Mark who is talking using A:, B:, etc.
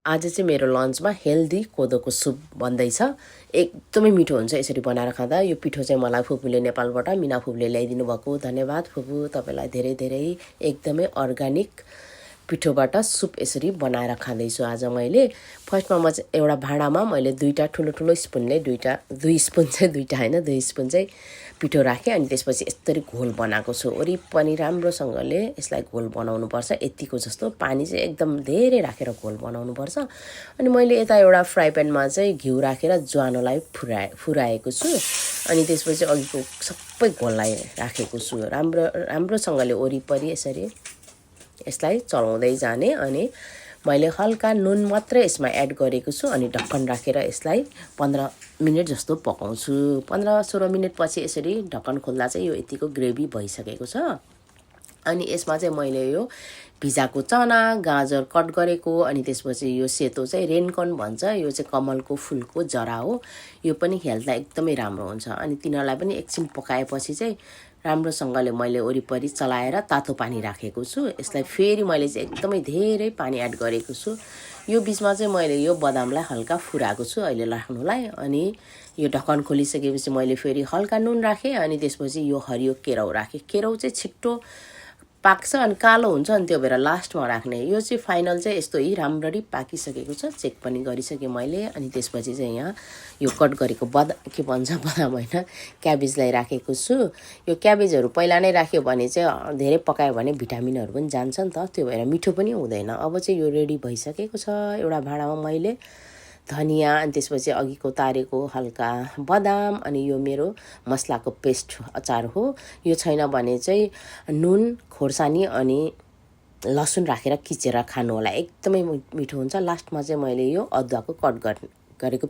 A: आज चाहिँ मेरो लन्चमा हेल्दी कोदोको सुप बन्दैछ। एकदमै मिठो हुन्छ यसरी बनाएर खाँदा। यो पिठो चाहिँ मलाई फुपूले नेपालबाट मिना फुपूले ल्याइदिनु भएको। धन्यवाद फुपू, तपाईँलाई धेरै धेरै। एकदमै अर्ग्यानिक पिठोबाट सुप यसरी बनाएर खाँदैछु आज मैले। फर्स्टमा म चाहिँ एउटा भाँडामा मैले दुई स्पुन चाहिँ दुई स्पुन चाहिँ पिठो राखेँ। अनि त्यसपछि यसरी घोल बनाएको छु। वरिपरि राम्रोसँगले यसलाई घोल बनाउनुपर्छ। यतिको जस्तो पानी चाहिँ एकदम धेरै राखेर घोल बनाउनुपर्छ। अनि मैले यता एउटा फ्राई प्यानमा चाहिँ घिउ राखेर ज्वानोलाई फुराएको छु। अनि त्यसपछि अघिको सबै घोललाई राखेको छु। राम्रोसँगले वरिपरि यसरी यसलाई चलाउँदै जाने। अनि मैले हल्का नुन मात्रै यसमा एड गरेको छु। अनि ढक्कन राखेर यसलाई 15 मिनट जस्तो पकाउँछु। 15-16 मिनट पछि यसरी ढक्कन खोल्दा चाहिँ यो यतिको ग्रेभी भइसकेको छ। अनि यसमा चाहिँ मैले यो भिजाको चना, गाजर कट गरेको, अनि त्यसपछि यो सेतो चाहिँ रेनकन भन्छ। यो चाहिँ कमलको फुलको जरा हो। यो पनि हेल्थलाई एकदमै राम्रो हुन्छ। अनि तिनीहरूलाई पनि एकछिन पकाएपछि चाहिँ राम्रोसँगले मैले वरिपरि चलाएर तातो पानी राखेको छु। यसलाई फेरि मैले चाहिँ एकदमै धेरै पानी एड गरेको छु। यो बिचमा चाहिँ मैले यो बदामलाई हल्का फुराएको छु अहिले राख्नुलाई। अनि यो ढक्कन खोलिसकेपछि मैले फेरि हल्का नुन राखेँ। अनि त्यसपछि यो हरियो केराउ राखेँ। केराउ चाहिँ छिट्टो पाक्छ अनि कालो हुन्छ, अनि त्यो भएर लास्टमा राख्ने। यो चाहिँ फाइनल चाहिँ यस्तो राम्ररी पाकिसकेको छ। चेक पनि गरिसकेँ मैले। अनि त्यसपछि चाहिँ यहाँ यो कट गरेको बदाम होइन, क्याबेजलाई राखेको छु। यो क्याबेजहरू पहिला नै राख्यो भने चाहिँ धेरै पकायो भने भिटामिनहरू पनि जान्छ नि त, त्यो भएर मिठो पनि हुँदैन। अब चाहिँ यो रेडी भइसकेको छ। एउटा भाँडामा मैले धनियाँ, अनि त्यसपछि अघिको तारेको हल्का बदाम, अनि यो मेरो मसलाको पेस्ट अचार हो। यो छैन भने चाहिँ नुन, खोर्सानी अनि लसुन राखेर किचेर खानु होला, एकदमै मिठो हुन्छ। लास्टमा चाहिँ मैले यो अदुवाको कट गरेको